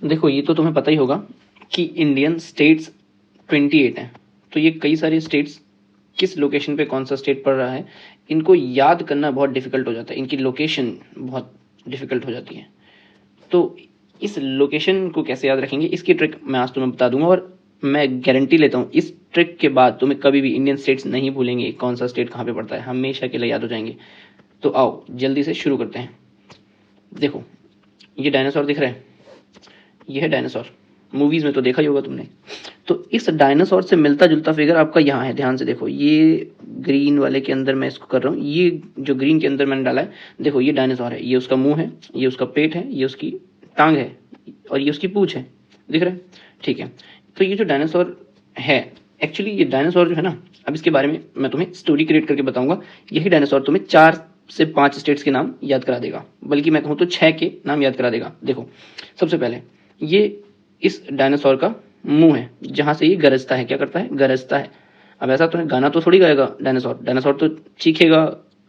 देखो ये तो तुम्हें पता ही होगा कि इंडियन स्टेट्स 28 हैं। तो ये कई सारे स्टेट्स किस लोकेशन पे कौन सा स्टेट पड़ रहा है, इनको याद करना बहुत डिफिकल्ट हो जाता है, इनकी लोकेशन बहुत डिफिकल्ट हो जाती है। तो इस लोकेशन को कैसे याद रखेंगे, इसकी ट्रिक मैं आज तुम्हें बता दूंगा, और मैं गारंटी लेता हूँ इस ट्रिक के बाद तुम्हें कभी भी इंडियन स्टेट्स नहीं भूलेंगे, कौन सा स्टेट कहाँ पे पड़ता है, हमेशा के लिए याद हो जाएंगे। तो आओ जल्दी से शुरू करते हैं। देखो ये डायनासोर दिख रहा है, ये है डायनासोर, मूवीज में तो देखा ही होगा तुमने। तो इस डायनासोर से मिलता जुलता फिगर आपका यहाँ है, ध्यान से देखो, ये ग्रीन वाले के अंदर मैं इसको कर रहा हूँ, ये जो ग्रीन के अंदर मैंने डाला है, देखो ये डायनासोर है, ये उसका मुंह है, ये उसका पेट है, ये उसकी टांग है, और ये उसकी पूंछ है, दिख रहा है? ठीक है। तो ये जो डायनासोर है, एक्चुअली ये डायनासोर जो है ना, अब इसके बारे में मैं तुम्हें स्टोरी क्रिएट करके बताऊंगा। यही डायनासोर तुम्हें 4 से 5 स्टेट्स के नाम याद करा देगा, बल्कि मैं कहूँ तो 6 के नाम याद करा देगा। देखो सबसे पहले ये इस डायनासोर का मुंह है, जहां से ये गरजता है, क्या करता है, गरजता है। अब ऐसा तो है, गाना तो थोड़ी गाएगा डायनासोर, डायनासोर तो चीखेगा,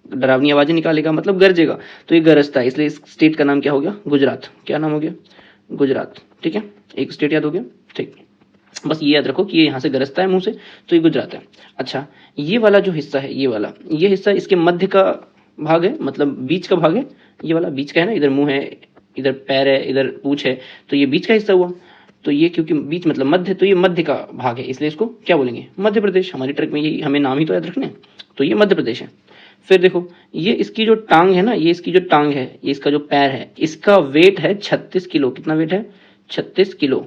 डरावनी आवाजें निकालेगा, मतलब गरजेगा। तो ये गरजता है, इसलिए इस स्टेट का नाम क्या हो गया, गुजरात। क्या नाम हो गया, गुजरात। ठीक है, एक स्टेट याद हो गया। ठीक, बस ये याद रखो कि ये यहाँ से गरजता है मुंह से, तो ये गुजरात है। अच्छा, ये वाला जो हिस्सा है, ये वाला, ये हिस्सा इसके मध्य का भाग है, मतलब बीच का भाग है। ये वाला बीच का है ना, इधर मुंह है, इधर पैर है, इधर पूंछ है, तो ये बीच का हिस्सा हुआ। तो ये क्योंकि बीच मतलब मध्य, तो ये मध्य का भाग है, इसलिए इसको क्या बोलेंगे, मध्य प्रदेश। हमारी ट्रिक में यही, हमें नाम ही तो याद रखने हैं। तो ये मध्य प्रदेश है। फिर देखो ये इसकी जो टांग है ना, ये इसकी जो टांग है, ये इसका जो पैर है, इसका वेट है 36 किलो। कितना वेट है, 36 किलो।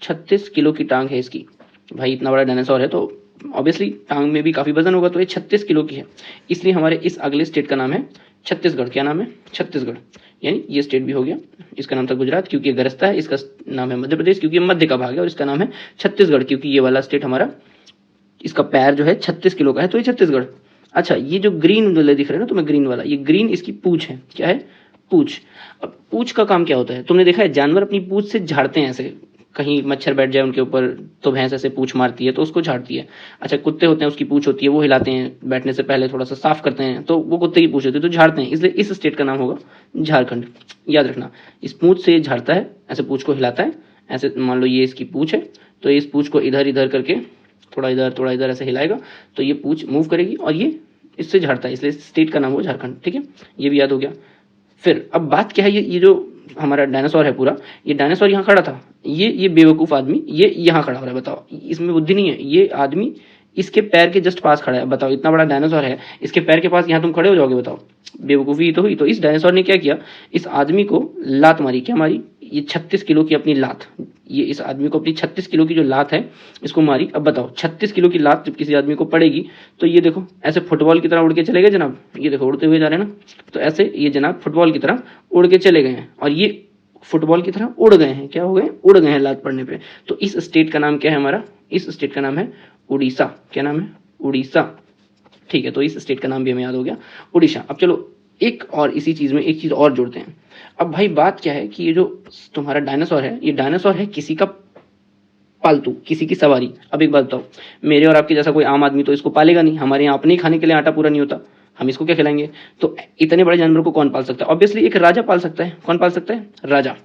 36 किलो की टांग है इसकी। भाई इतना बड़ा डायनासोर है तो ऑब्वियसली टांग में भी काफी वजन होगा, तो ये 36 किलो की है। इसलिए हमारे इस अगले स्टेट का नाम है छत्तीसगढ़। क्या नाम है, छत्तीसगढ़। यानी ये स्टेट भी हो गया, इसका नाम था गुजरात क्योंकि ये गरजता है, इसका नाम है मध्य प्रदेश क्योंकि ये मध्य का भाग है, और इसका नाम है छत्तीसगढ़ क्योंकि ये वाला स्टेट हमारा, इसका पैर जो है 36 किलो का है, तो ये छत्तीसगढ़। अच्छा, ये जो ग्रीन वाला दिख रहा है ना तुम्हें, ग्रीन वाला, ये ग्रीन इसकी पूंछ है। क्या है, पूंछ। अब पूंछ का काम क्या होता है, तुमने देखा है जानवर अपनी पूंछ से झाड़ते हैं ऐसे, कहीं मच्छर बैठ जाए उनके ऊपर तो भैंस ऐसे पूंछ मारती है तो उसको झाड़ती है। अच्छा, कुत्ते होते हैं उसकी पूंछ होती है, वो हिलाते हैं बैठने से पहले, थोड़ा सा साफ करते हैं, तो वो कुत्ते की पूंछ होती है तो झाड़ते हैं, इसलिए इस स्टेट का नाम होगा झारखंड। याद रखना, इस पूंछ से झाड़ता है, ऐसे पूंछ को हिलाता है, ऐसे मान लो ये इसकी पूंछ है, तो इस पूंछ को इधर इधर करके थोड़ा इधर ऐसे हिलाएगा तो ये पूंछ मूव करेगी और ये इससे झाड़ता है, इसलिए स्टेट का नाम हो झारखंड। ठीक है, ये भी याद हो गया। फिर अब बात क्या है, ये जो हमारा डायनासोर है पूरा, ये डायनासोर यहाँ खड़ा था, ये बेवकूफ आदमी ये यहाँ खड़ा हो रहा है। बताओ इसमें बुद्धि नहीं है, ये आदमी इसके पैर के जस्ट पास खड़ा है। बताओ इतना बड़ा डायनासोर है, इसके पैर के पास यहाँ तुम खड़े हो जाओगे, बताओ बेवकूफी ही तो हुई। तो इस डायनासोर ने क्या किया, इस आदमी को लात मारी। क्या मारी, ये 36 किलो की अपनी लात, ये इस आदमी को अपनी 36 किलो की जो लात है इसको मारी। अब बताओ 36 किलो की लात जब किसी आदमी को पड़ेगी तो ये देखो ऐसे फुटबॉल की तरह उड़ के चले गए जनाब, ये देखो उड़ते हुए जा रहे हैं ना, तो ऐसे ये जनाब फुटबॉल की तरह उड़ के चले गए हैं, और ये फुटबॉल की तरह उड़ गए हैं। क्या हो गए, उड़ गए हैं लात पड़ने पे। तो इस स्टेट का नाम क्या है हमारा, इस स्टेट का नाम है उड़ीसा। क्या नाम है, उड़ीसा। ठीक है, तो इस स्टेट का नाम भी हमें याद हो गया, उड़ीसा। अब चलो एक और इसी चीज में एक चीज और जोड़ते हैं। अब भाई बात क्या है कि ये जो तुम्हारा डायनासोर है, ये डायनासोर है किसी का पालतू, किसी की सवारी। अब एक बात बताओ, मेरे और आपके जैसा कोई आम आदमी तो इसको पालेगा नहीं, हमारे यहाँ अपने ही खाने के लिए आटा पूरा नहीं होता, हम इसको क्या खिलाएंगे। तो इतने बड़े जानवर को कौन पाल सकता है, ऑब्वियसली एक राजा पाल सकता है। कौन पाल सकता है, राजा।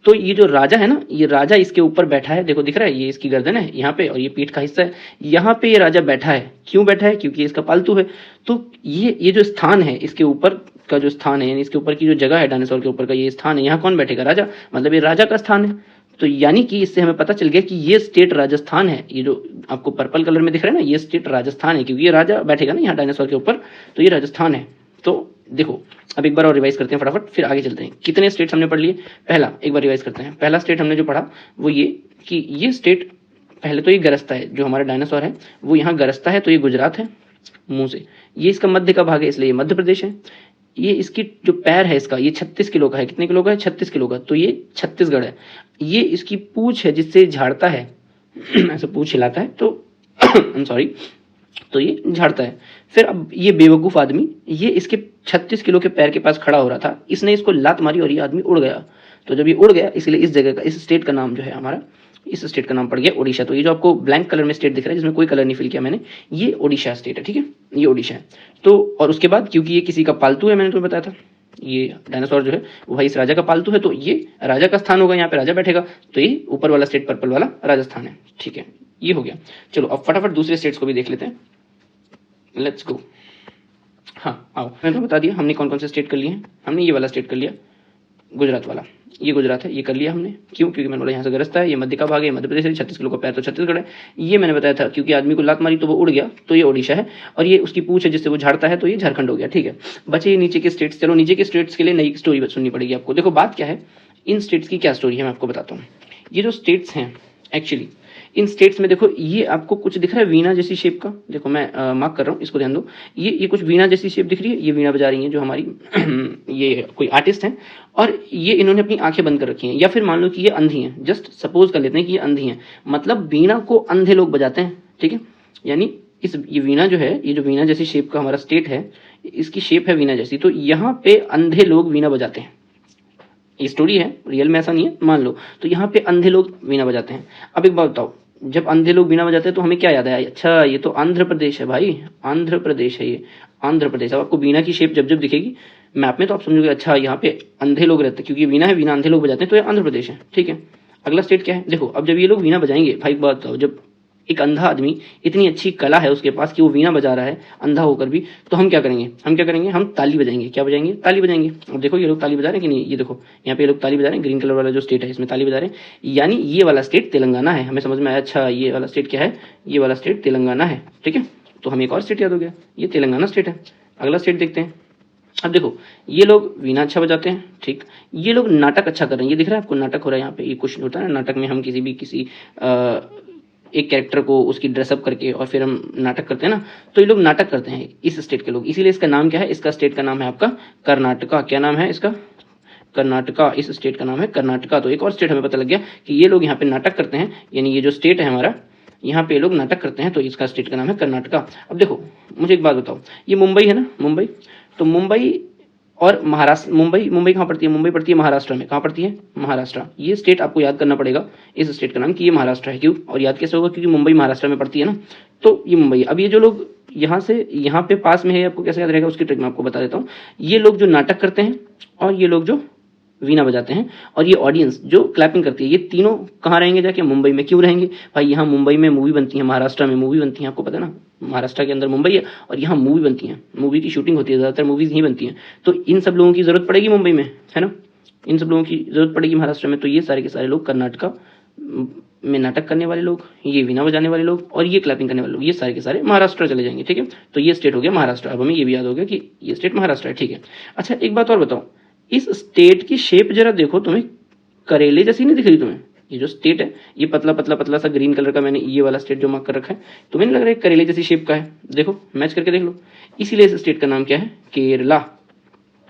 तो ये जो राजा है ना, ये राजा इसके ऊपर बैठा है, देखो दिख रहा है, ये इसकी गर्दन है यहाँ पे और ये पीठ का हिस्सा है, यहाँ पे ये राजा बैठा है। क्यों बैठा है, क्योंकि इसका पालतू है। तो ये जो स्थान है इसके ऊपर का, जो स्थान है यानी इसके ऊपर की जो जगह है डायनासोर के ऊपर का, ये स्थान है, यहाँ कौन बैठेगा, राजा। मतलब ये राजा का स्थान है। तो यानी कि इससे हमें पता चल गया कि ये स्टेट राजस्थान है। ये जो आपको पर्पल कलर में दिख रहा है ना, ये स्टेट राजस्थान है क्योंकि ये राजा बैठेगा ना यहाँ डायनासोर के ऊपर, तो ये राजस्थान है। तो देखो अब एक बार और रिवाइज करते हैं फटाफट, फिर आगे चलते हैं। कितने स्टेट्स हमने पढ़ लिए, पहला एक बार रिवाइज करते हैं। पहला स्टेट हमने जो पढ़ा वो ये कि ये स्टेट, पहले तो ये गरजता है, जो हमारा डायनासोर है वो यहाँ गरजता है, तो ये गुजरात है मुंह से। ये इसका मध्य का भाग है इसलिए ये मध्य प्रदेश है। ये इसकी जो पैर है इसका, ये 36 किलो का है। कितने किलो का है, 36 किलो का, तो ये छत्तीसगढ़ है। ये इसकी पूंछ है जिससे झाड़ता है ऐसे पूंछ हिलाता है, तो आई एम सॉरी, तो ये झाड़ता है। फिर अब ये बेवकूफ आदमी, ये इसके 36 किलो के पैर के पास खड़ा हो रहा था, इसने इसको लात मारी और ये आदमी उड़ गया। तो जब ये उड़ गया, इसलिए इस जगह का, इस स्टेट का नाम जो है हमारा, इस स्टेट का नाम पड़ गया उड़ीसा। तो ये जो आपको ब्लैंक कलर में स्टेट दिख रहा है जिसमें कोई कलर नहीं फिल किया मैंने, ये उड़ीसा स्टेट है। ठीक है, ये उड़ीसा है। तो और उसके बाद क्योंकि ये किसी का पालतू है, मैंने तुम्हें बताया था, ये डायनासोर जो है वो भाई इस राजा का पालतू है, तो ये राजा का स्थान होगा, यहाँ पे राजा बैठेगा, तो ये ऊपर वाला स्टेट पर्पल वाला राजस्थान है। ठीक है, ये हो गया। चलो अब फटाफट दूसरे स्टेट्स को भी देख लेते हैं, लेट्स गो। हाँ आओ, मैंने तो बता दिया हमने कौन कौन से स्टेट कर लिए हैं। हमने ये वाला स्टेट कर लिया, गुजरात वाला, ये गुजरात है, ये कर लिया हमने। क्यों? क्योंकि मैंने बोला यहाँ से गरजता है, ये मध्य का भाग है, मध्य प्रदेश है, 36 किलो का पैर तो छत्तीसगढ़ है। ये मैंने बताया था क्योंकि आदमी को लात मारी तो वो उड़ गया, तो ये ओडिशा है, और ये उसकी पूंछ है जिससे वो झाड़ता है, तो ये झारखंड हो गया। ठीक है, बचे ये नीचे के स्टेट्स। चलो नीचे के स्टेट्स के लिए नई स्टोरी सुननी पड़ेगी आपको। देखो बात क्या है, इन स्टेट्स की क्या स्टोरी है मैं आपको बताता हूँ। ये जो स्टेट्स हैं एक्चुअली, इन स्टेट्स में देखो ये आपको कुछ दिख रहा है वीणा जैसी शेप का, देखो मैं मार्क कर रहा हूँ, इसको ध्यान दो। ये कुछ वीणा जैसी शेप दिख रही है, ये वीणा बजा रही है जो हमारी ये कोई आर्टिस्ट हैं, और ये इन्होंने अपनी आंखें बंद कर रखी हैं, या फिर मान लो कि ये अंधी हैं, जस्ट सपोज कर लेते हैं कि ये अंधी हैं, मतलब वीणा को अंधे लोग बजाते हैं। ठीक है, यानी ये वीणा जो है, ये जो वीणा जैसी शेप का हमारा स्टेट है, इसकी शेप है वीणा जैसी, तो यहाँ पे अंधे लोग वीणा बजाते हैं। ये स्टोरी है, रियल में ऐसा नहीं है, मान लो। तो यहाँ पे अंधे लोग वीणा बजाते हैं। अब एक बात बताओ, जब अंधे लोग वीणा बजाते हैं तो हमें क्या याद आया? अच्छा ये तो आंध्र प्रदेश है भाई, आंध्र प्रदेश है ये, आंध्र प्रदेश। अब आपको वीणा की शेप जब जब दिखेगी मैप में तो आप समझोगे अच्छा यहाँ पे अंधे लोग रहते हैं, क्योंकि वीणा है, वीणा अंधे लोग बजाते हैं, तो ये आंध्र प्रदेश है। ठीक है, अगला स्टेट क्या है? देखो अब जब ये लोग वीणा बजाएंगे, भाई बात बताओ, जब एक अंधा आदमी, इतनी अच्छी कला है उसके पास कि वो वीणा बजा रहा है अंधा होकर भी, तो हम क्या करेंगे? हम ताली बजाएंगे। क्या बजाएंगे? ताली बजाएंगे। और देखो ये लोग ताली बजा रहे हैं कि नहीं, ये देखो यहाँ पे ये लोग ताली बजा रहे हैं, ग्रीन कलर वाला जो स्टेट है इसमें ताली बजा रहे हैं, यानी ये वाला स्टेट तेलंगाना है। हमें समझ में आया, अच्छा ये वाला स्टेट क्या है? ये वाला स्टेट तेलंगाना है। ठीक है, तो हमें एक और स्टेट याद हो गया, ये तेलंगाना स्टेट है। अगला स्टेट देखते हैं। अब देखो ये लोग वीणा अच्छा बजाते हैं, ठीक, ये लोग नाटक अच्छा कर रहे हैं, ये दिख रहा है आपको, नाटक हो रहा है यहाँ पे। ये कुछ होता है ना नाटक में, हम किसी एक कैरेक्टर को उसकी ड्रेसअप करके और फिर हम नाटक करते हैं ना, तो ये लोग नाटक करते हैं इस स्टेट के लोग, इसीलिए इसका नाम क्या है? इसका स्टेट का नाम है आपका कर्नाटका। क्या नाम है इसका? कर्नाटका। इस स्टेट का नाम है कर्नाटका। तो एक और स्टेट हमें पता लग गया कि ये लोग यहाँ पे नाटक करते हैं, यानी ये जो स्टेट है हमारा, यहाँ पे लोग नाटक करते हैं, तो इसका स्टेट का नाम है कर्नाटका। अब देखो मुझे एक बात बताओ, ये मुंबई है ना, मुंबई, तो मुंबई और महाराष्ट्र, मुंबई कहाँ पड़ती है? मुंबई पड़ती है महाराष्ट्र में। कहाँ पड़ती है? महाराष्ट्र। ये स्टेट आपको याद करना पड़ेगा, इस स्टेट का नाम, कि ये महाराष्ट्र है। क्यों? और याद कैसे होगा? क्योंकि मुंबई महाराष्ट्र में पड़ती है ना, तो ये मुंबई। अब ये जो लोग यहाँ से यहाँ पे पास में है, आपको कैसे याद रहेगा उसकी ट्रिक मैं आपको बता देता हूँ। ये लोग जो नाटक करते हैं और ये लोग जो वीणा बजाते हैं और ये ऑडियंस जो क्लैपिंग करती है, ये तीनों कहाँ रहेंगे जाके? मुंबई में। क्यों रहेंगे भाई? यहाँ मुंबई में मूवी बनती है, महाराष्ट्र में मूवी बनती है, आपको पता है ना, महाराष्ट्र के अंदर मुंबई है और यहाँ मूवी बनती है, मूवी की शूटिंग होती है, ज़्यादातर मूवीज यहीं बनती हैं। तो इन सब लोगों की जरूरत पड़ेगी मुंबई में, है ना, इन सब लोगों की जरूरत पड़ेगी महाराष्ट्र में। तो ये सारे के सारे लोग कर्नाटका में नाटक करने वाले लोग, ये वीणा बजाने वाले लोग और ये क्लैपिंग करने वाले लोग, ये सारे के सारे महाराष्ट्र चले जाएंगे। ठीक है, तो ये स्टेट हो गया महाराष्ट्र। अब हमें ये भी याद हो गया कि ये स्टेट महाराष्ट्र है। ठीक है, अच्छा एक बात और बताओ, इस स्टेट की शेप जरा देखो, तुम्हें करेले जैसी नहीं दिख रही तुम्हें? ये जो स्टेट है ये पतला पतला पतला सा ग्रीन कलर का, मैंने ये वाला स्टेट जो मार्क कर रखा है, तुम्हें नहीं लग रहा है करेले जैसी शेप का है? देखो मैच करके देख लो। इसीलिए इस स्टेट का नाम क्या है? केरला।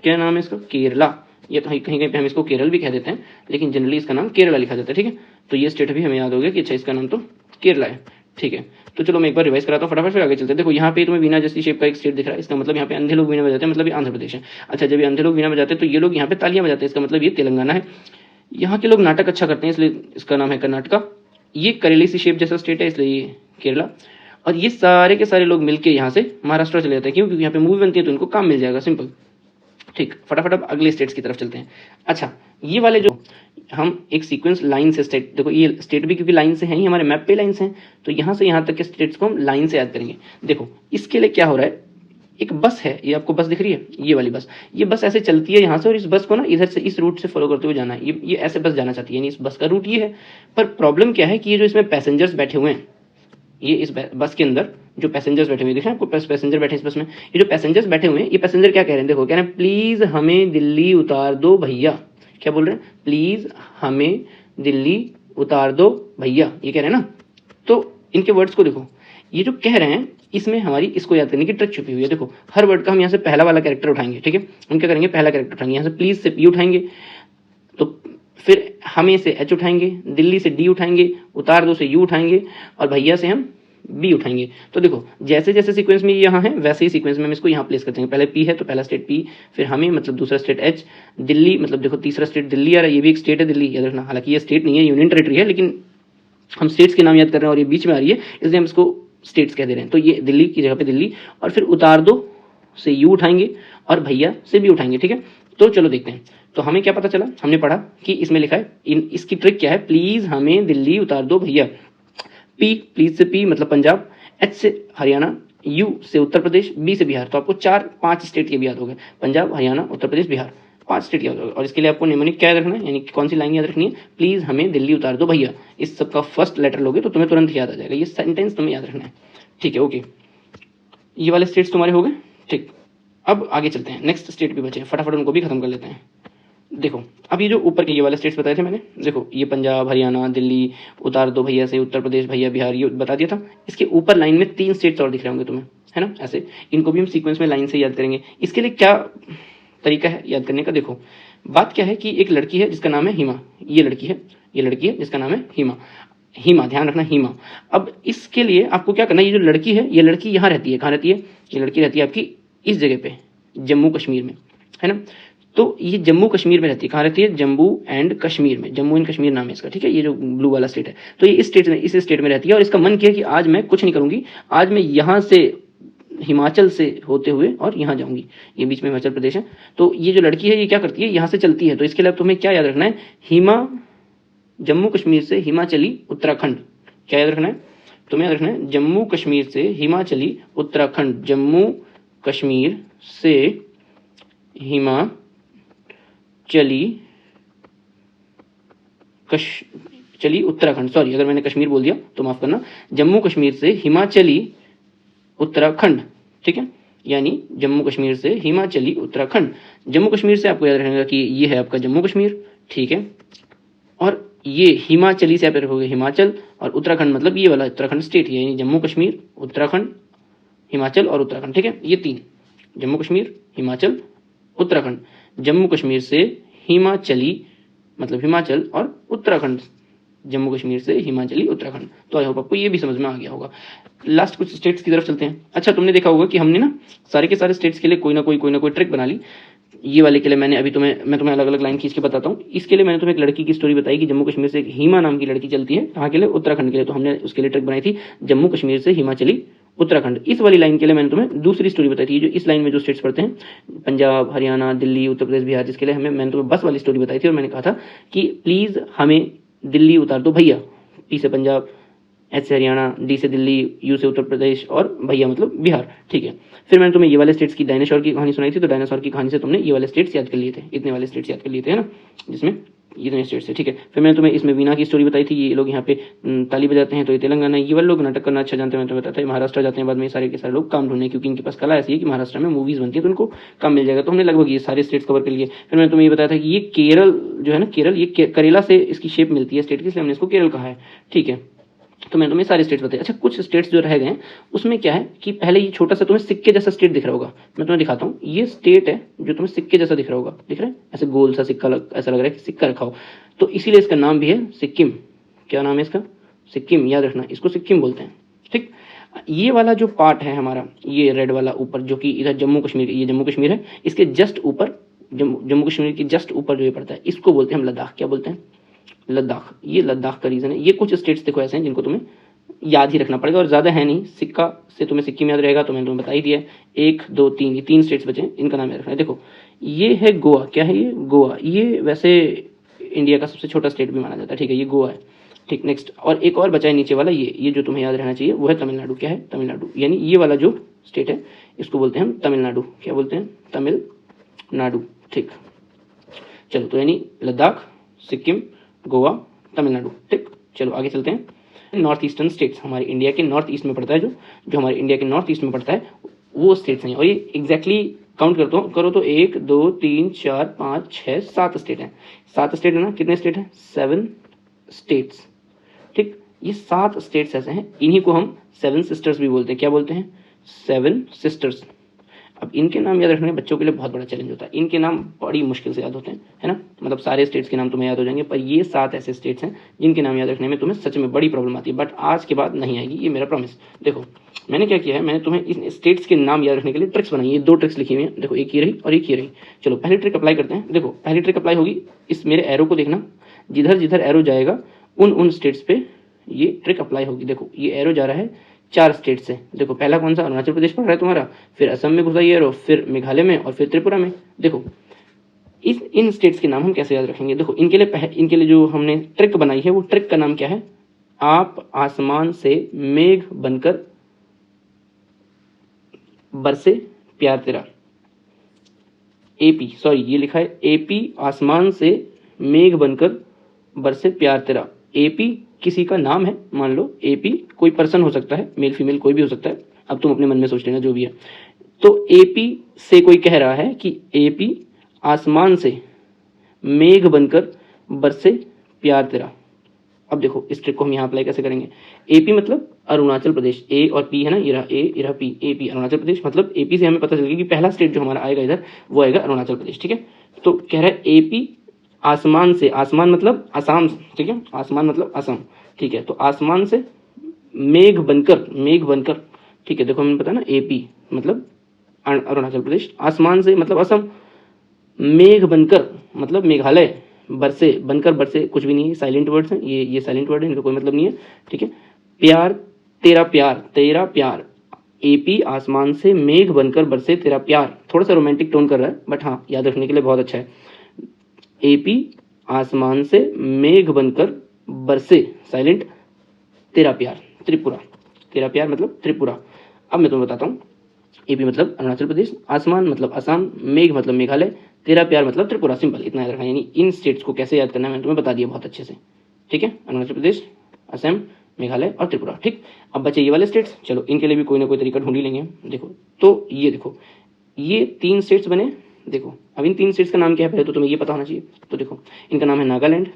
क्या नाम है इसका? केरला। ये कहीं कहीं पे हम इसको केरल भी कह देते हैं, लेकिन जनरली इसका नाम केरला लिखा जाता है। ठीक है, तो ये स्टेट भी हमें याद हो गया कि अच्छा इसका नाम तो केरला है। ठीक है, तो चलो मैं एक बार रिवाइज कराता हूँ फटाफट, फिर आगे चलते हैं। देखो यहाँ पे तुम्हें वीणा जैसी शेप का एक स्टेट दिख रहा है, इसका मतलब यहाँ पे अंधे लोग वीणा बजाते हैं, मतलब ये आंध्र प्रदेश है। अच्छा जब ये अंधे लोग वीणा बजाते हैं तो ये लोग यहाँ पे तालियां बजाते हैं, इसका मतलब ये तेलंगाना है। यहाँ के लोग नाटक अच्छा करते हैं, इसलिए इसका नाम है कर्नाटका। ये करेले सी शेप जैसा स्टेट है, इसलिए ये केरला। और ये सारे के सारे लोग मिलकर यहाँ से महाराष्ट्र चले जाते हैं। क्यों? क्योंकि यहाँ पे मूवी बनती है तो इनको काम मिल जाएगा, सिंपल। ठीक, फटाफट अब अगले स्टेट्स की तरफ चलते हैं। अच्छा ये वाले जो हम एक सीक्वेंस लाइन से स्टेट, देखो ये स्टेट भी क्योंकि लाइन से है ही, हमारे मैप पे लाइन से हैं, तो यहाँ से यहाँ तक के स्टेट्स को हम लाइन से याद करेंगे। देखो इसके लिए क्या हो रहा है, एक बस है, ये आपको बस दिख रही है, ये वाली बस, ये बस ऐसे चलती है यहाँ से, और इस बस को ना इधर से इस रूट से फॉलो करते हुए जाना है। ये ऐसे बस जाना चाहती है, यानी इस बस का रूट ये है। पर प्रॉब्लम क्या है कि ये जो इसमें पैसेंजर्स बैठे हुए हैं, ये इस बस के अंदर जो पैसेंजर्स बैठे हुए हैं, देख रहे हैं आपको पैसेंजर बैठे इस बस में, ये जो पैसेंजर्स बैठे हुए हैं, ये पैसेंजर क्या कह रहे हैं? देखो कह रहे हैं प्लीज हमें दिल्ली उतार दो भैया। क्या बोल रहे हैं? प्लीज हमें दिल्ली उतार दो भैया, ये कह रहे हैं ना। तो इनके वर्ड्स को देखो, ये जो कह रहे हैं इसमें हमारी इसको याद करने की ट्रिक छुपी हुई है। देखो हर वर्ड का हम यहाँ से पहला वाला कैरेक्टर उठाएंगे, ठीक है, हम क्या करेंगे? पहला कैरेक्टर उठाएंगे, यहाँ से प्लीज से पी उठाएंगे, तो फिर हमें से एच उठाएंगे, दिल्ली से डी उठाएंगे, उतार दो से यू उठाएंगे, और भैया से हम बी उठाएंगे। तो देखो जैसे जैसे सीक्वेंस में यहाँ है वैसे ही सीक्वेंस में हम इसको यहाँ प्लेस करते हैं। पहले पी है तो पहला स्टेट पी, फिर हमें मतलब दूसरा स्टेट एच, दिल्ली मतलब देखो तीसरा स्टेट दिल्ली आ रहा है, ये भी एक स्टेट है दिल्ली, याद रखना। हालांकि ये स्टेट नहीं है, यूनियन टेरिटरी है, लेकिन हम स्टेट्स के नाम याद कर रहे हैं और ये बीच में आ रही है, इसलिए हम इसको स्टेट्स कह दे रहे हैं। तो ये दिल्ली की जगह पे दिल्ली, और फिर उतार दो से यू उठाएंगे और भैया से भी उठाएंगे। ठीक है, तो चलो देखते हैं। तो हमें क्या पता चला, हमने पढ़ा कि इसमें लिखा है इसकी ट्रिक क्या है, प्लीज हमें दिल्ली उतार दो भैया। पी, प्लीज से पी मतलब पंजाब, एच से हरियाणा, यू से उत्तर प्रदेश, बी से बिहार। तो आपको 4-5 स्टेट के भी याद हो गए, पंजाब, हरियाणा, उत्तर प्रदेश, बिहार, 5 स्टेट याद हो गए। और इसके लिए आपको निम्नलिखित क्या याद रखना है, यानी कौन सी लाइन याद रखनी है, प्लीज हमें दिल्ली उतार दो भैया। इस सबका फर्स्ट लेटर लोगे तो तुम्हें तुरंत याद आ जाएगा, ये सेंटेंस तुम्हें याद रखना है। ठीक है, ओके, ये वाले स्टेट्स तुम्हारे हो गए। ठीक, अब आगे चलते हैं, नेक्स्ट स्टेट भी बचे, फटाफट उनको भी खत्म कर लेते हैं। देखो अब ये जो ऊपर के ये वाले स्टेट्स बताए थे मैंने, देखो ये पंजाब, हरियाणा, दिल्ली उतार दो भैया से, उत्तर प्रदेश भैया, बिहार, ये बता दिया था। इसके ऊपर लाइन में 3 स्टेट्स और दिख रहे होंगे तुम्हें, है ना, ऐसे। इनको भी हम सीक्वेंस में लाइन से याद करेंगे। इसके लिए क्या तरीका है याद करने का, देखो बात क्या है कि एक लड़की है जिसका नाम है हिमा, ये लड़की है जिसका नाम है हिमा। हिमा, ध्यान रखना, हिमा। अब इसके लिए आपको क्या करना है, ये जो लड़की है, ये लड़की यहाँ रहती है, कहाँ रहती है, ये लड़की रहती है आपकी इस जगह पे, जम्मू कश्मीर में, है ना। तो ये जम्मू कश्मीर में रहती है, कहाँ रहती है, जम्मू एंड कश्मीर में, जम्मू एंड कश्मीर नाम है इसका, ठीक है, ये जो ब्लू वाला स्टेट है। तो ये इस स्टेट में रहती है, और इसका मन किया कि आज मैं कुछ नहीं करूंगी, आज मैं यहाँ से हिमाचल से होते हुए और यहाँ जाऊंगी, ये बीच में हिमाचल प्रदेश है। तो ये जो लड़की है ये क्या करती है, यहाँ से चलती है। तो इसके लिए तुम्हें क्या याद रखना है, हिमा, जम्मू कश्मीर से हिमाचली उत्तराखंड, क्या याद रखना है, तुम्हें याद रखना है जम्मू कश्मीर से हिमाचली उत्तराखंड, जम्मू कश्मीर से चली उत्तराखंड, सॉरी अगर मैंने कश्मीर बोल दिया तो माफ करना, जम्मू कश्मीर से हिमाचली उत्तराखंड, ठीक है, यानी जम्मू कश्मीर से हिमाचली उत्तराखंड। जम्मू कश्मीर से आपको याद रखना कि ये है आपका जम्मू कश्मीर, ठीक है, और ये हिमाचली से आप रखोगे हिमाचल, और उत्तराखंड मतलब ये वाला उत्तराखंड स्टेट है, यानी जम्मू कश्मीर, उत्तराखंड, हिमाचल और उत्तराखंड, ठीक है, ये 3, जम्मू कश्मीर, हिमाचल, उत्तराखंड। जम्मू कश्मीर से हिमाचली मतलब हिमाचल, और उत्तराखंड जम्मू कश्मीर से हिमाचली उत्तराखंड। तो आई होप आपको ये भी समझ में आ गया होगा। लास्ट कुछ स्टेट्स की तरफ चलते हैं। अच्छा, तुमने देखा होगा कि हमने ना सारे के सारे स्टेट्स के लिए कोई ना कोई ट्रिक बना ली। ये वाले के लिए मैं तुम्हें अलग अलग लाइन खींच के बताता हूँ। इसके लिए मैंने तुम्हें एक लड़की की स्टोरी बताई कि जम्मू कश्मीर से एक हिमा नाम की लड़की चलती है, कहाँ के लिए, उत्तराखंड के लिए। तो हमने उसके लिए ट्रिक बनाई थी जम्मू कश्मीर से हिमाचली उत्तराखंड। इस वाली लाइन के लिए मैंने तुम्हें दूसरी स्टोरी बताई थी, जो इस लाइन में जो स्टेट्स पड़ते हैं, पंजाब, हरियाणा, दिल्ली, उत्तर प्रदेश, बिहार, जिसके लिए मैंने तुम्हें बस वाली स्टोरी बताई थी, और मैंने कहा था कि प्लीज हमें दिल्ली उतार दो भैया। पी से पंजाब, एच से हरियाणा, डी से दिल्ली, यू से उत्तर प्रदेश, और भैया मतलब बिहार, ठीक है। फिर मैंने तुम्हें ये वाले स्टेट्स की डायनासोर की कहानी सुनाई थी, तो डायनासोर की कहानी से तुमने ये वाले स्टेट्स याद कर लिए थे, इतने वाले स्टेट्स याद कर लिए थे, है ना, जिसमें इतने स्टेट्स है, ठीक है। फिर मैंने तुम्हें इसमें वीणा की स्टोरी बताई थी, ये लोग यहाँ पे ताली बजाते हैं, तो ये तेलंगाना, ये वाले लोग नाटक करना अच्छा जानते हैं, मैं तुम्हें बताता है। महाराष्ट्र जाते हैं बाद में सारे के सारे लोग काम ढूंढने, क्योंकि इनके पास कला ऐसी है कि महाराष्ट्र में मूवीज बनती है तो उनको काम मिल जाएगा। तो हमने लगभग ये सारे स्टेट्स कवर कर लिए। फिर मैंने तुम्हें ये बताया था कि ये केरल जो है ना, केरल, ये करेला से इसकी शेप मिलती है स्टेट की, इसलिए हमने इसको केरल कहा है, ठीक है। तो मैंने तुम्हें सारे स्टेट्स बताए। अच्छा, कुछ स्टेट्स जो रह गए उसमें क्या है कि पहले ये छोटा सा तुम्हें सिक्के जैसा स्टेट दिख रहा होगा, मैं तुम्हें दिखाता हूँ। ये स्टेट है जो तुम्हें सिक्के जैसा दिख रहा होगा, दिख रहा है, ऐसे गोल सा सिक्का, ऐसा लग रहा है कि सिक्का रखा हो, तो इसीलिए इसका नाम भी है सिक्किम। क्या नाम है इसका, सिक्किम, याद रखना, इसको सिक्किम बोलते हैं, ठीक। ये वाला जो पार्ट है हमारा, ये रेड वाला ऊपर, जो कि इधर जम्मू कश्मीर, ये जम्मू कश्मीर है, इसके जस्ट ऊपर, जम्मू कश्मीर के जस्ट ऊपर जो ये पड़ता है, इसको बोलते हैं हम लद्दाख। क्या बोलते हैं, लद्दाख। ये लद्दाख का रीजन है। ये कुछ स्टेट्स देखो ऐसे हैं जिनको तुम्हें याद ही रखना पड़ेगा, और ज्यादा है नहीं, सिक्का से तुम्हें सिक्किम याद रहेगा, तो मैंने तुम्हें बता ही दिया है। 1 2 3, ये 3 स्टेट्स बचे, इनका नाम याद रखना है। देखो ये है गोवा, क्या है ये, गोवा। ये वैसे इंडिया का सबसे छोटा स्टेट भी माना जाता है, ठीक है, ये गोवा है, ठीक। नेक्स्ट, और एक और बचा है नीचे वाला, ये जो तुम्हें याद रहना चाहिए वो है तमिलनाडु। क्या है, तमिलनाडु, यानी ये वाला जो स्टेट है इसको बोलते हैं हम तमिलनाडु। क्या बोलते हैं, तमिलनाडु, ठीक। चलो, तो यानी लद्दाख, सिक्किम, गोवा, तमिलनाडु, ठीक। चलो आगे चलते हैं। नॉर्थ ईस्टर्न स्टेट्स, हमारे इंडिया के नॉर्थ ईस्ट में पड़ता है, जो हमारे इंडिया के नॉर्थ ईस्ट में पड़ता है वो स्टेट्स हैं। और ये एग्जैक्टली काउंट करो तो 1 2 3 4 5 6 7 स्टेट हैं। 7 स्टेट है ना, कितने स्टेट हैं, 7 स्टेट्स, ठीक। ये 7 स्टेट्स ऐसे हैं, इन्हीं को हम 7 सिस्टर्स भी बोलते हैं। क्या बोलते हैं, 7 सिस्टर्स। अब इनके नाम याद रखने बच्चों के लिए बहुत बड़ा चैलेंज होता है, इनके नाम बड़ी मुश्किल से याद होते हैं, है ना, मतलब सारे स्टेट्स के नाम तुम्हें याद हो जाएंगे, पर ये 7 ऐसे स्टेट्स हैं जिनके नाम याद रखने में तुम्हें सच में बड़ी प्रॉब्लम आती है, बट आज के बाद नहीं आएगी, ये मेरा प्रॉमिस। देखो मैंने क्या किया है, मैंने तुम्हें इन स्टेट्स के नाम याद रखने के लिए ट्रिक्स बनाई है, 2 ट्रिक्स लिखी हुई हैं, देखो, एक ये रही और एक ये रही। चलो पहली ट्रिक अप्लाई करते हैं। देखो पहली ट्रिक अप्लाई होगी, इस मेरे एरो को देखना, जिधर जिधर एरो जाएगा उन स्टेट्स पे ये ट्रिक अप्लाई होगी। देखो ये एरो जा रहा है 4 स्टेट से, देखो पहला कौन सा, अरुणाचल प्रदेश पड़ रहा है तुम्हारा, फिर असम में घुसा ये एरो, फिर मेघालय में, और फिर त्रिपुरा में। देखो इन स्टेट्स के नाम हम कैसे याद रखेंगे? देखो इनके लिए जो हमने ट्रिक बनाई है वो ट्रिक का नाम क्या है? आप आसमान से मेघ बनकर बरसे प्यार तेरा। एपी, सॉरी ये लिखा है एपी आसमान से मेघ बनकर बरसे प्यार तेरा। एपी किसी का नाम है, मान लो एपी कोई पर्सन हो सकता है, मेल फीमेल कोई भी हो सकता है, अब तुम अपने मन में सोच लेना जो भी है। तो एपी से कोई कह रहा है कि एपी आसमान से मेघ बनकर बरसे प्यार तेरा। अब देखो इस ट्रिक को हम यहाँ अप्लाई कैसे करेंगे? एपी मतलब अरुणाचल प्रदेश, ए और पी है ना, ये रहा ए, ये रहा पी, एपी अरुणाचल प्रदेश, मतलब एपी से हमें पता चल गया कि पहला स्टेट जो हमारा आएगा इधर वो आएगा अरुणाचल प्रदेश। ठीक है, तो कह रहा है एपी आसमान से, आसमान मतलब आसाम, ठीक है, आसमान मतलब असम, ठीक है, तो आसमान से मेघ बनकर, ठीक है, देखो हमें पता है ना एपी मतलब अरुणाचल प्रदेश, आसमान से मतलब असम, मेघ बनकर मतलब मेघालय, बरसे बनकर बरसे कुछ भी नहीं है, साइलेंट वर्ड्स हैं ये साइलेंट वर्ड है, इनका कोई मतलब नहीं है। ठीक है, प्यार तेरा प्यार, एपी आसमान से मेघ बनकर बरसे तेरा प्यार, थोड़ा सा रोमांटिक टोन कर रहा है बट हाँ याद रखने के लिए बहुत अच्छा है। एपी आसमान से मेघ बनकर बरसे साइलेंट तेरा प्यार त्रिपुरा, तेरा प्यार मतलब त्रिपुरा। अब मैं तुम्हें बताता हूँ, एपी मतलब अरुणाचल प्रदेश, आसमान मतलब असम, मेघ मतलब मेघालय, तेरा प्यार मतलब त्रिपुरा। सिंपल, इतना याद रखना। यानी इन स्टेट्स को कैसे याद करना है मैंने तुम्हें बता दिया बहुत अच्छे से। ठीक है, अरुणाचल प्रदेश, असम, मेघालय और त्रिपुरा। ठीक, अब बचे ये वाले स्टेट्स, चलो इनके लिए भी कोई ना कोई तरीका ढूंढ ही लेंगे। देखो तो ये देखो ये 3 स्टेट्स बने। देखो अब इन 3 स्टेट्स का नाम क्या है पहले तो तुम्हें ये पता होना चाहिए। तो देखो इनका नाम है नागालैंड,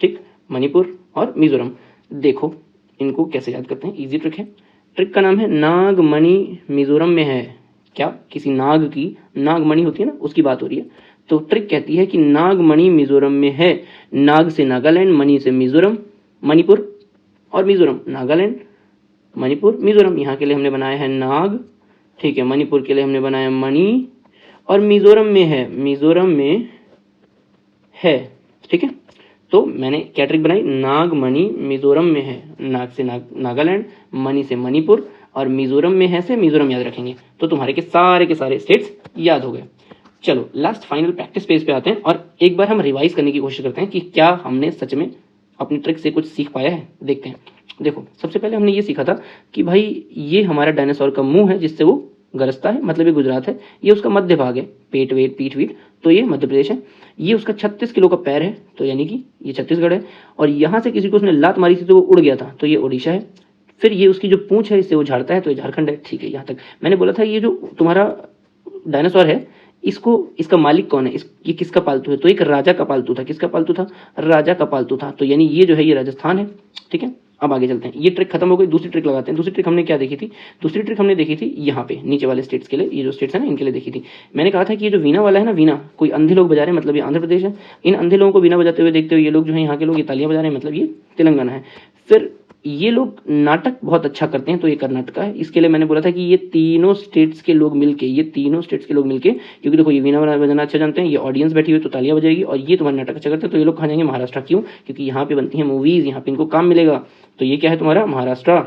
ठीक, मणिपुर और मिजोरम। देखो इनको कैसे याद करते हैं, इजी ट्रिक है। ट्रिक का नाम है नागमणि, मिजोरम में है। क्या? किसी नाग की नागमणि होती है ना, उसकी बात हो रही है। तो ट्रिक कहती है कि नागमणि मिजोरम में है। नाग से नागालैंड, मणि से मिजोरम, मणिपुर और मिजोरम। नागालैंड, मणिपुर, मिजोरम, यहाँ के लिए हमने बनाया है नाग, ठीक है, मणिपुर के लिए हमने बनाया मणि और मिजोरम में है, मिजोरम में है। ठीक है, तो मैंने क्या ट्रिक बनाई? नागमणि मिजोरम में है, नाग से नागालैंड, मणि से मणिपुर और मिजोरम में है से मिजोरम याद रखेंगे तो तुम्हारे के सारे स्टेट्स याद हो गए। चलो लास्ट फाइनल प्रैक्टिस पेज पे आते हैं और एक बार हम रिवाइज करने की कोशिश करते हैं कि क्या हमने सच में अपनी ट्रिक से कुछ सीख पाया है। देखते हैं। देखो सबसे पहले हमने ये सीखा था कि भाई ये हमारा डायनासोर का मुंह है जिससे वो गरजता है, मतलब ये गुजरात है। ये उसका मध्य भाग है, पेट वेट पीठ वीठ, तो ये मध्य प्रदेश है। ये उसका 36 किलो का पैर है, तो यानी कि ये छत्तीसगढ़ है। और यहाँ से किसी को उसने लात मारी थी तो वो उड़ गया था, तो ये ओडिशा है। फिर ये उसकी जो पूंछ है इससे वो झाड़ता है, तो ये झारखंड है। ठीक है, यहाँ तक मैंने बोला था। ये जो तुम्हारा डायनासोर है इसको, इसका मालिक कौन है, ये किसका पालतू है? तो एक राजा का पालतू था। किसका पालतू था? राजा का पालतू था। तो यानी ये जो है ये राजस्थान है। ठीक है, अब आगे चलते हैं। ये ट्रिक खत्म हो गई, दूसरी ट्रिक लगाते हैं। दूसरी ट्रिक हमने क्या देखी थी? दूसरी ट्रिक हमने देखी थी यहाँ पे नीचे वाले स्टेट्स के लिए, ये जो स्टेट्स है ना इनके लिए देखी थी। मैंने कहा था कि ये जो वीणा वाला है ना, वीणा कोई अंधे लोग बजा रहे हैं, मतलब ये आंध्र प्रदेश है। इन अंधे लोगों को वीणा बजाते हुए देखते हुए ये लोग जो है यहाँ के लोग ये तालियां बजा रहे हैं, मतलब ये तेलंगाना है। फिर ये लोग नाटक बहुत अच्छा करते हैं, तो ये कर्नाटका है। इसके लिए मैंने बोला था कि ये तीनों स्टेट्स के लोग मिलके, क्योंकि देखो ये वीणा बजाना अच्छा जानते हैं, ये ऑडियंस बैठी हुई तो तालियां बजाएगी, और ये तुम्हारा नाटक अच्छा करते हैं तो ये लोग कहाँ जाएंगे? महाराष्ट्र। क्यों? क्योंकि यहाँ पे बनती है मूवीज, यहाँ पे इनको काम मिलेगा। तो ये क्या है तुम्हारा? महाराष्ट्र।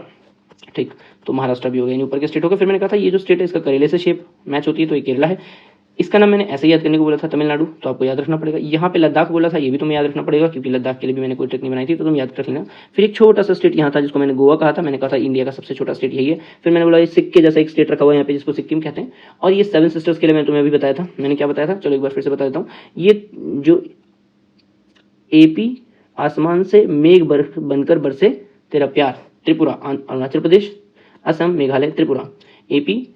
ठीक, तो महाराष्ट्र भी हो गया, ऊपर के स्टेट हो गए। फिर मैंने कहा था ये जो स्टेट है इसका करेले से शेप मैच होती है, तो ये केरला है। इसका नाम मैंने ऐसे याद करने को बोला था, तमिलनाडु, तो आपको याद रखना पड़ेगा। यहाँ पे लद्दाख बोला था, ये भी तुम्हें याद रखना पड़ेगा, क्योंकि लद्दाख के लिए भी मैंने कोई ट्रिक नहीं बनाई थी, तो तुम याद रख लेना। फिर एक छोटा सा स्टेट यहाँ था जिसको मैंने गोवा कहा था। मैंने कहा था इंडिया का सबसे छोटा स्टेट यही है। फिर मैंने बोला ये सिक्के जैसा एक स्टेट रखा हुआ है यहाँ पे जिसको सिक्किम कहते हैं। और ये 7 सिस्टर्स के लिए मैंने तुम्हें अभी बताया था। मैंने क्या बताया था? चलो एक बार फिर से बता देता हूँ। ये जो एपी आसमान से मेघ बनकर बरसे तेरा प्यार, त्रिपुरा, अरुणाचल प्रदेश, असम, मेघालय, त्रिपुरा। एपी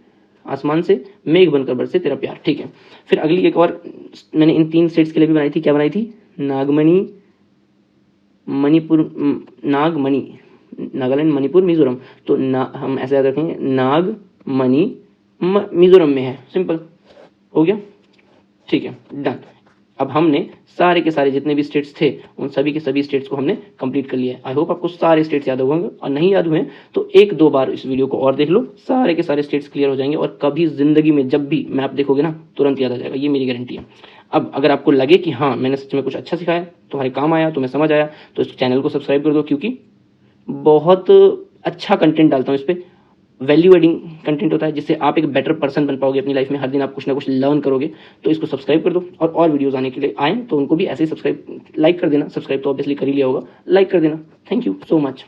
आसमान से मेघ बनकर बरसे तेरा प्यार। ठीक है, फिर अगली एक और मैंने इन 3 स्टेट्स के लिए भी बनाई थी। क्या बनाई थी? नागमणि, मणिपुर, नागमणि, नागालैंड, मणिपुर, मिजोरम। तो हम ऐसे याद रखेंगे, नागमणि मिजोरम में है। सिंपल हो गया। ठीक है, डन। अब हमने सारे के सारे जितने भी स्टेट्स थे उन सभी के सभी स्टेट्स को हमने कंप्लीट कर लिया है। आई होप आपको सारे स्टेट्स याद होंगे, और नहीं याद हुए तो 1-2 बार इस वीडियो को और देख लो, सारे के सारे स्टेट्स क्लियर हो जाएंगे। और कभी जिंदगी में जब भी मैप देखोगे ना तुरंत याद आ जाएगा, ये मेरी गारंटी है। अब अगर आपको लगे कि हाँ मैंने सच में कुछ अच्छा सिखाया, तुम्हारे काम आया, तुम्हें समझ आया, तो इस चैनल को सब्सक्राइब कर दो, क्योंकि बहुत अच्छा कंटेंट डालता हूँ इस पर। वैल्यू एडिंग कंटेंट होता है, जिससे आप एक बेटर पर्सन बन पाओगे अपनी लाइफ में। हर दिन आप कुछ ना कुछ लर्न करोगे। तो इसको सब्सक्राइब कर दो, और वीडियोस आने के लिए आए तो उनको भी ऐसे ही सब्सक्राइब, लाइक कर देना। सब्सक्राइब तो ऑब्वियसली कर ही लिया होगा, लाइक कर देना। Thank you so much.